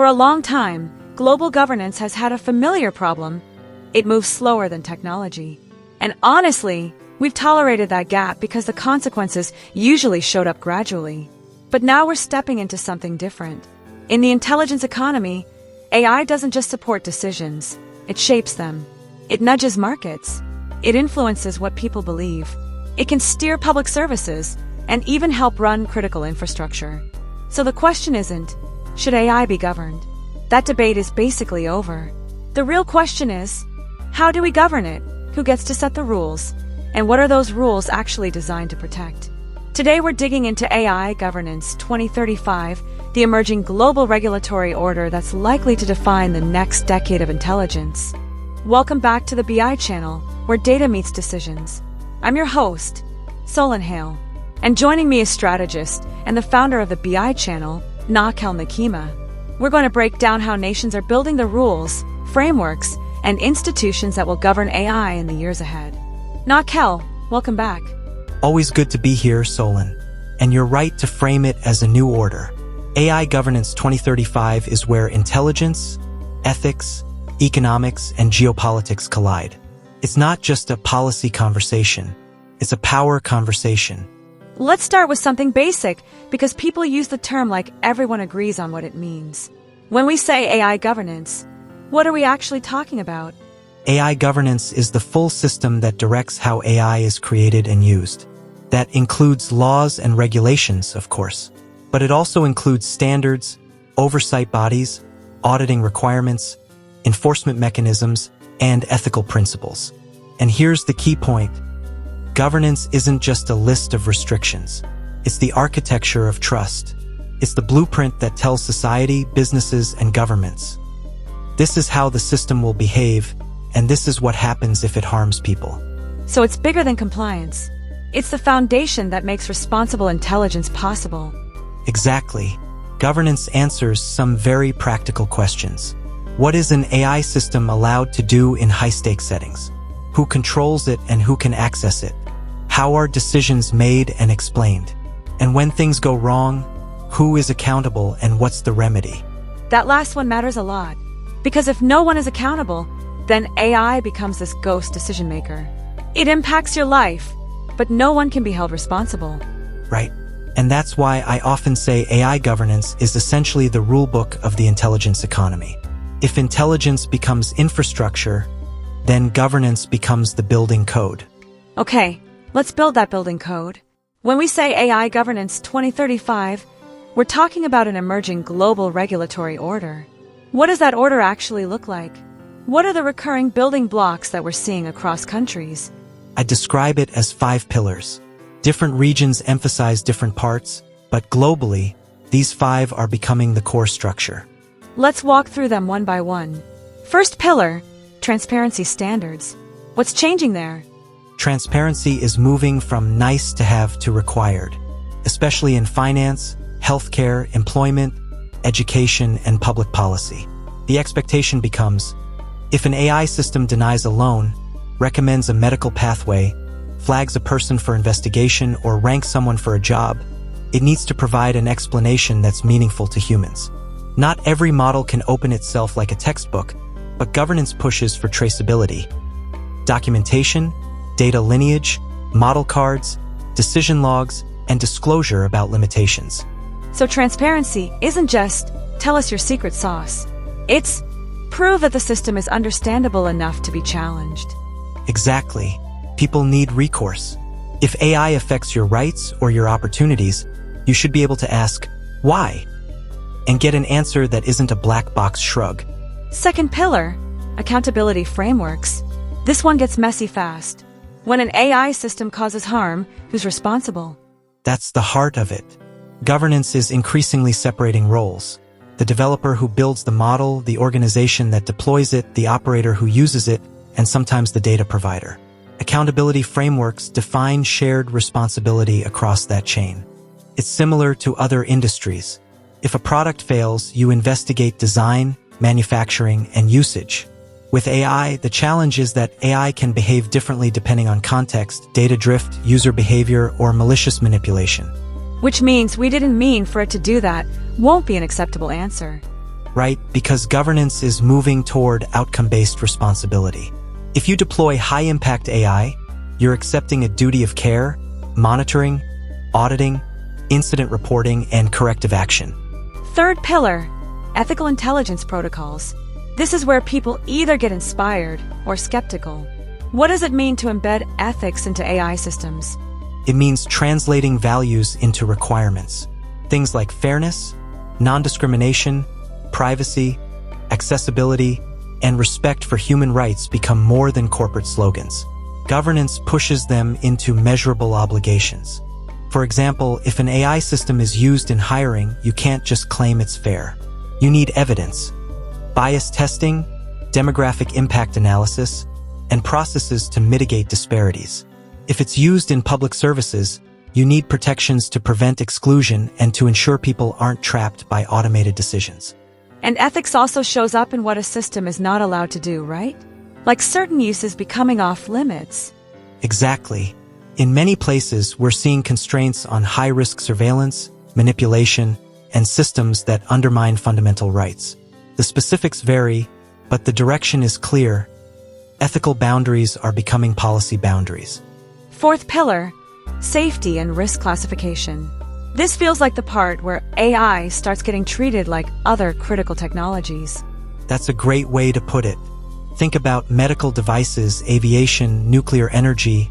For a long time, global governance has had a familiar problem. It moves slower than technology. And honestly, we've tolerated that gap because the consequences usually showed up gradually. But now we're stepping into something different. In the intelligence economy, AI doesn't just support decisions, it shapes them. It nudges markets. It influences what people believe. It can steer public services and even help run critical infrastructure. So the question isn't, should AI be governed? That debate is basically over. The real question is, how do we govern it? Who gets to set the rules? And what are those rules actually designed to protect? Today we're digging into AI Governance 2035, the emerging global regulatory order that's likely to define the next decade of intelligence. Welcome back to the B.I channel, where data meets decisions. I'm your host, Solen Hale, and joining me is strategist and the founder of the B.I channel, Nikiema. We're going to break down how nations are building the rules, frameworks, and institutions that will govern AI in the years ahead. Nikiema, welcome back. Always good to be here, Solen. And you're right to frame it as a new order. AI Governance 2035 is where intelligence, ethics, economics, and geopolitics collide. It's not just a policy conversation. It's a power conversation. Let's start with something basic, because people use the term like everyone agrees on what it means. When we say AI governance, what are we actually talking about? AI governance is the full system that directs how AI is created and used. That includes laws and regulations, of course. But it also includes standards, oversight bodies, auditing requirements, enforcement mechanisms, and ethical principles. And here's the key point. Governance isn't just a list of restrictions. It's the architecture of trust. It's the blueprint that tells society, businesses, and governments. This is how the system will behave, and this is what happens if it harms people. So it's bigger than compliance. It's the foundation that makes responsible intelligence possible. Exactly. Governance answers some very practical questions. What is an AI system allowed to do in high-stakes settings? Who controls it and who can access it? How are decisions made and explained? And when things go wrong, who is accountable and what's the remedy? That last one matters a lot. Because if no one is accountable, then AI becomes this ghost decision maker. It impacts your life, but no one can be held responsible. Right. And that's why I often say AI governance is essentially the rulebook of the intelligence economy. If intelligence becomes infrastructure, then governance becomes the building code. Okay, let's build that building code. When we say AI Governance 2035, we're talking about an emerging global regulatory order. What does that order actually look like? What are the recurring building blocks that we're seeing across countries? I describe it as 5 pillars. Different regions emphasize different parts, but globally, these 5 are becoming the core structure. Let's walk through them one by one. First pillar, transparency standards. What's changing there? Transparency is moving from nice to have to required, especially in finance, healthcare, employment, education, and public policy. The expectation becomes, if an AI system denies a loan, recommends a medical pathway, flags a person for investigation, or ranks someone for a job, it needs to provide an explanation that's meaningful to humans. Not every model can open itself like a textbook, but governance pushes for traceability. Documentation, data lineage, model cards, decision logs, and disclosure about limitations. So transparency isn't just, tell us your secret sauce. It's, prove that the system is understandable enough to be challenged. Exactly. People need recourse. If AI affects your rights or your opportunities, you should be able to ask, why? And get an answer that isn't a black box shrug. Second pillar, accountability frameworks. This one gets messy fast. When an AI system causes harm, who's responsible? That's the heart of it. Governance is increasingly separating roles. The developer who builds the model, the organization that deploys it, the operator who uses it, and sometimes the data provider. Accountability frameworks define shared responsibility across that chain. It's similar to other industries. If a product fails, you investigate design, manufacturing, and usage. With AI, the challenge is that AI can behave differently depending on context, data drift, user behavior, or malicious manipulation. Which means we didn't mean for it to do that won't be an acceptable answer. right? Because governance is moving toward outcome-based responsibility. If you deploy high-impact AI, you're accepting a duty of care, monitoring, auditing, incident reporting, and corrective action. Third pillar, ethical intelligence protocols. This is where people either get inspired or skeptical. What does it mean to embed ethics into AI systems? It means translating values into requirements. Things like fairness, non-discrimination, privacy, accessibility, and respect for human rights become more than corporate slogans. Governance pushes them into measurable obligations. For example, if an AI system is used in hiring, you can't just claim it's fair. You need evidence, bias testing, demographic impact analysis, and processes to mitigate disparities. If it's used in public services, you need protections to prevent exclusion and to ensure people aren't trapped by automated decisions. And ethics also shows up in what a system is not allowed to do, right? Like certain uses becoming off limits. Exactly. In many places, we're seeing constraints on high-risk surveillance, manipulation, and systems that undermine fundamental rights. The specifics vary, but the direction is clear. Ethical boundaries are becoming policy boundaries. Fourth pillar, safety and risk classification. This feels like the part where AI starts getting treated like other critical technologies. That's a great way to put it. Think about medical devices, aviation, nuclear energy,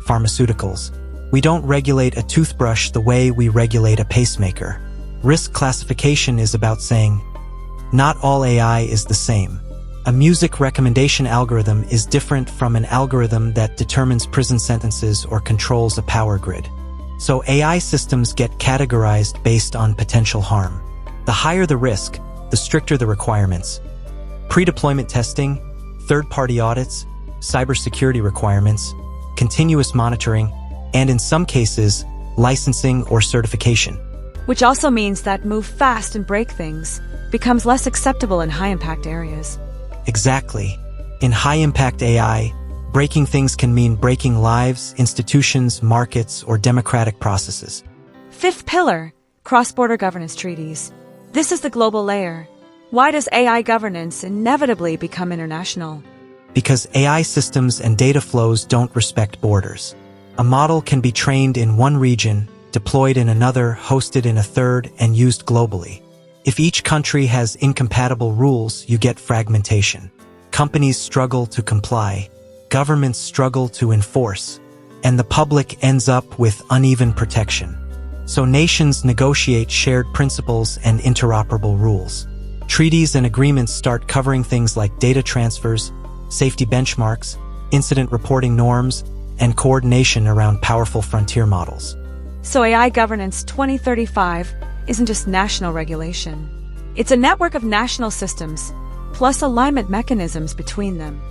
pharmaceuticals. We don't regulate a toothbrush the way we regulate a pacemaker. Risk classification is about saying, not all AI is the same. A music recommendation algorithm is different from an algorithm that determines prison sentences or controls a power grid. So AI systems get categorized based on potential harm. The higher the risk, the stricter the requirements. Pre-deployment testing, third-party audits, cybersecurity requirements, continuous monitoring, and in some cases, licensing or certification. Which also means that move fast and break things becomes less acceptable in high-impact areas. Exactly. In high-impact AI, breaking things can mean breaking lives, institutions, markets, or democratic processes. Fifth pillar, cross-border governance treaties. This is the global layer. Why does AI governance inevitably become international? Because AI systems and data flows don't respect borders. A model can be trained in one region, deployed in another, hosted in a third, and used globally. If each country has incompatible rules, you get fragmentation. Companies struggle to comply, governments struggle to enforce, and the public ends up with uneven protection. So nations negotiate shared principles and interoperable rules. Treaties and agreements start covering things like data transfers, safety benchmarks, incident reporting norms, and coordination around powerful frontier models. So AI Governance 2035 isn't just national regulation. It's a network of national systems, plus alignment mechanisms between them.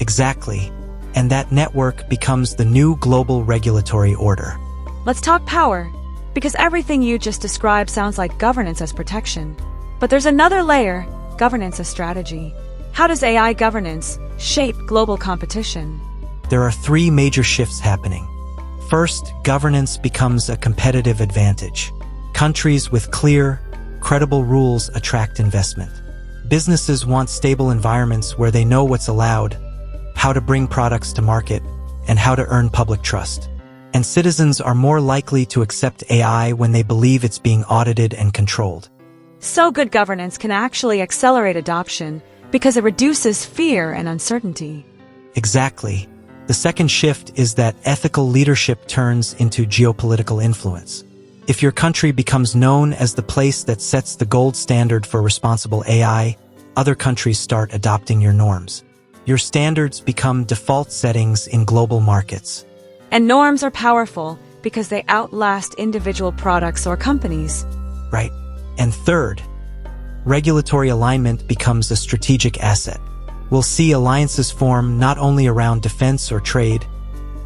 Exactly. And that network becomes the new global regulatory order. Let's talk power, because everything you just described sounds like governance as protection. But there's another layer, governance as strategy. How does AI governance shape global competition? There are three major shifts happening. First, governance becomes a competitive advantage. Countries with clear, credible rules attract investment. Businesses want stable environments where they know what's allowed, how to bring products to market, and how to earn public trust. And citizens are more likely to accept AI when they believe it's being audited and controlled. So good governance can actually accelerate adoption because it reduces fear and uncertainty. Exactly. The second shift is that ethical leadership turns into geopolitical influence. If your country becomes known as the place that sets the gold standard for responsible AI, other countries start adopting your norms. Your standards become default settings in global markets. And norms are powerful because they outlast individual products or companies. Right. And third, regulatory alignment becomes a strategic asset. We'll see alliances form not only around defense or trade,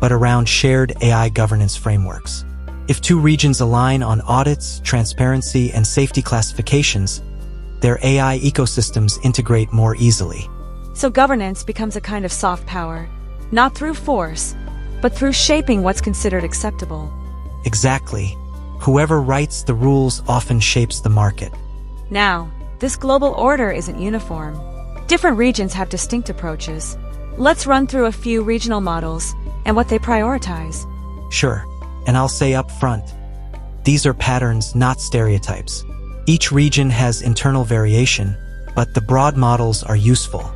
but around shared AI governance frameworks. If two regions align on audits, transparency, and safety classifications, their AI ecosystems integrate more easily. So governance becomes a kind of soft power, not through force, but through shaping what's considered acceptable. Exactly. Whoever writes the rules often shapes the market. Now, this global order isn't uniform. Different regions have distinct approaches. Let's run through a few regional models and what they prioritize. Sure, and I'll say up front, these are patterns, not stereotypes. Each region has internal variation, but the broad models are useful.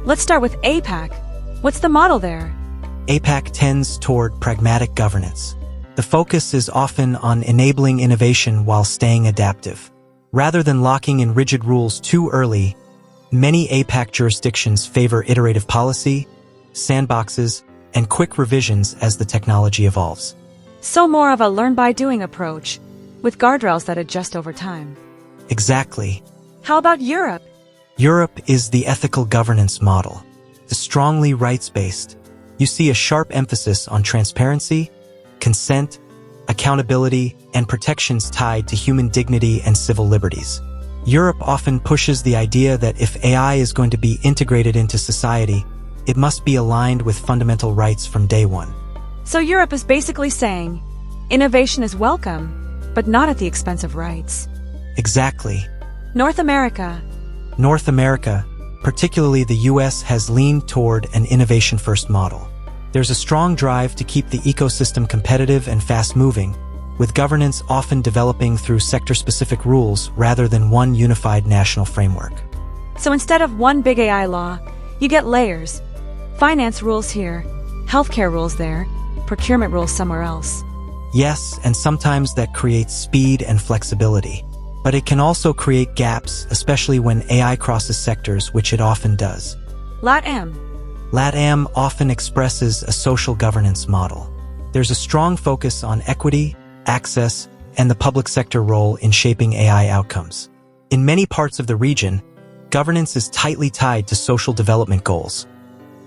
Let's start with APAC. What's the model there? APAC tends toward pragmatic governance. The focus is often on enabling innovation while staying adaptive. Rather than locking in rigid rules too early, many APAC jurisdictions favor iterative policy, sandboxes, and quick revisions as the technology evolves. So more of a learn-by-doing approach, with guardrails that adjust over time. Exactly. How about Europe? Europe is the ethical governance model. The strongly rights-based. You see a sharp emphasis on transparency, consent, accountability, and protections tied to human dignity and civil liberties. Europe often pushes the idea that if AI is going to be integrated into society, it must be aligned with fundamental rights from day one. So Europe is basically saying, innovation is welcome, but not at the expense of rights. Exactly. North America. North America, particularly the US, has leaned toward an innovation-first model. There's a strong drive to keep the ecosystem competitive and fast-moving, with governance often developing through sector-specific rules rather than one unified national framework. So instead of one big AI law, you get layers. Finance rules here, healthcare rules there, procurement rules somewhere else. Yes, and sometimes that creates speed and flexibility. But it can also create gaps, especially when AI crosses sectors, which it often does. LATAM. LATAM often expresses a social governance model. There's a strong focus on equity, access, and the public sector role in shaping AI outcomes. In many parts of the region, governance is tightly tied to social development goals,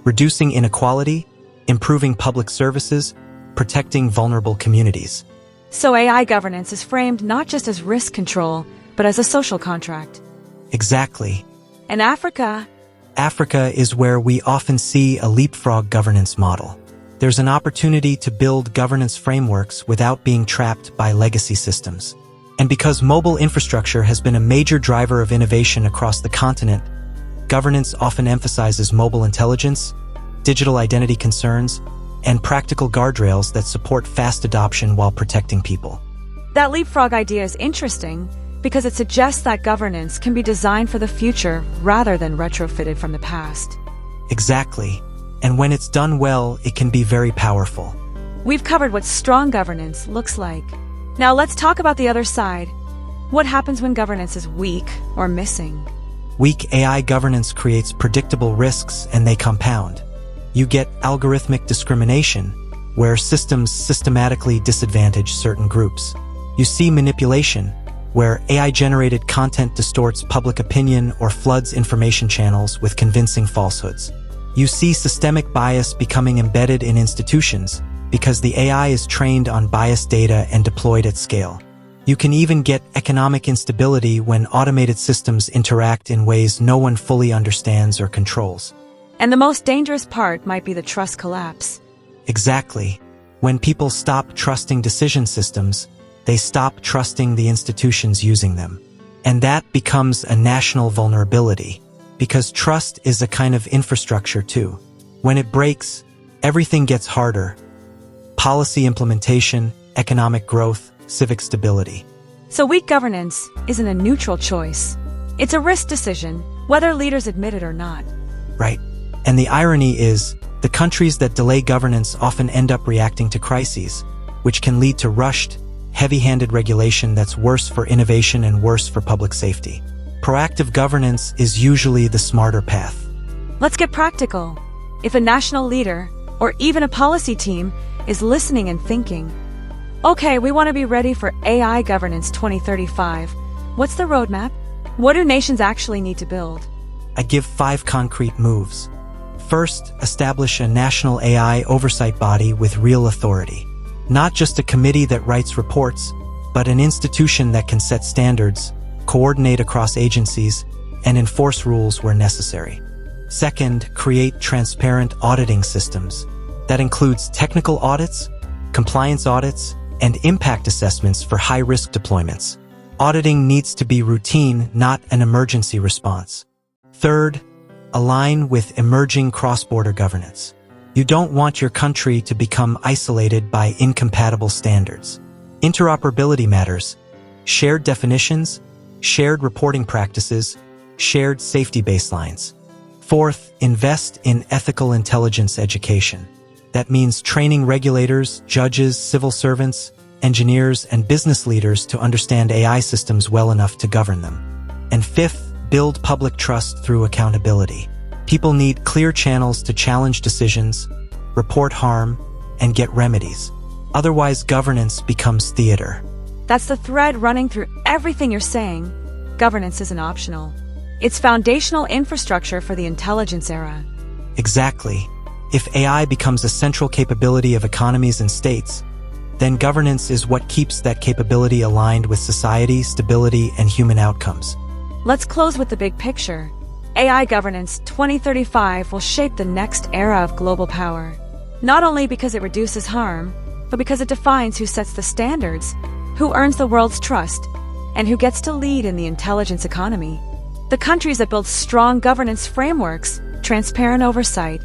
reducing inequality, improving public services, protecting vulnerable communities. So AI governance is framed not just as risk control, but as a social contract. Exactly. And Africa? Africa is where we often see a leapfrog governance model. There's an opportunity to build governance frameworks without being trapped by legacy systems. And because mobile infrastructure has been a major driver of innovation across the continent, governance often emphasizes mobile intelligence, digital identity concerns, and practical guardrails that support fast adoption while protecting people. That leapfrog idea is interesting because it suggests that governance can be designed for the future rather than retrofitted from the past. Exactly. And when it's done well, it can be very powerful. We've covered what strong governance looks like. Now let's talk about the other side. What happens when governance is weak or missing? Weak AI governance creates predictable risks and they compound. You get algorithmic discrimination, where systems systematically disadvantage certain groups. You see manipulation, where AI-generated content distorts public opinion or floods information channels with convincing falsehoods. You see systemic bias becoming embedded in institutions because the AI is trained on biased data and deployed at scale. You can even get economic instability when automated systems interact in ways no one fully understands or controls. And the most dangerous part might be the trust collapse. Exactly. When people stop trusting decision systems, they stop trusting the institutions using them. And that becomes a national vulnerability, because trust is a kind of infrastructure too. When it breaks, everything gets harder. Policy implementation, economic growth, civic stability. So weak governance isn't a neutral choice. It's a risk decision, whether leaders admit it or not. Right. And the irony is, the countries that delay governance often end up reacting to crises, which can lead to rushed, heavy-handed regulation that's worse for innovation and worse for public safety. Proactive governance is usually the smarter path. Let's get practical. If a national leader, or even a policy team, is listening and thinking, okay, we want to be ready for AI governance 2035, what's the roadmap? What do nations actually need to build? I give 5 concrete moves. First, establish a national AI oversight body with real authority. Not just a committee that writes reports, but an institution that can set standards, coordinate across agencies, and enforce rules where necessary. Second, create transparent auditing systems. That includes technical audits, compliance audits, and impact assessments for high-risk deployments. Auditing needs to be routine, not an emergency response. Third, align with emerging cross-border governance. You don't want your country to become isolated by incompatible standards. Interoperability matters. Shared definitions, shared reporting practices, shared safety baselines. Fourth, invest in ethical intelligence education. That means training regulators, judges, civil servants, engineers, and business leaders to understand AI systems well enough to govern them. And fifth, build public trust through accountability. People need clear channels to challenge decisions, report harm, and get remedies. Otherwise, governance becomes theater. That's the thread running through everything you're saying. Governance isn't optional. It's foundational infrastructure for the intelligence era. Exactly. If AI becomes a central capability of economies and states, then governance is what keeps that capability aligned with society, stability, and human outcomes. Let's close with the big picture. AI governance 2035 will shape the next era of global power. Not only because it reduces harm, but because it defines who sets the standards, who earns the world's trust, and who gets to lead in the intelligence economy. The countries that build strong governance frameworks, transparent oversight,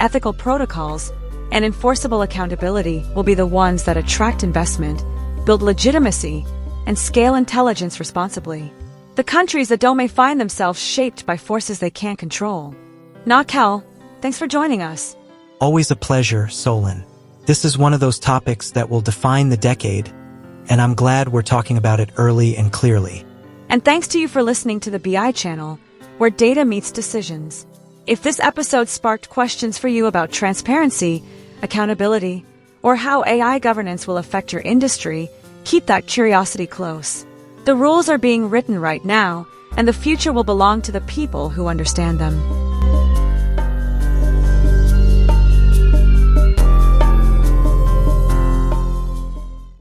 ethical protocols, and enforceable accountability will be the ones that attract investment, build legitimacy, and scale intelligence responsibly. The countries that don't may find themselves shaped by forces they can't control. Kel, thanks for joining us. Always a pleasure, Solen. This is one of those topics that will define the decade, and I'm glad we're talking about it early and clearly. And thanks to you for listening to the BI channel, where data meets decisions. If this episode sparked questions for you about transparency, accountability, or how AI governance will affect your industry, keep that curiosity close. The rules are being written right now, and the future will belong to the people who understand them.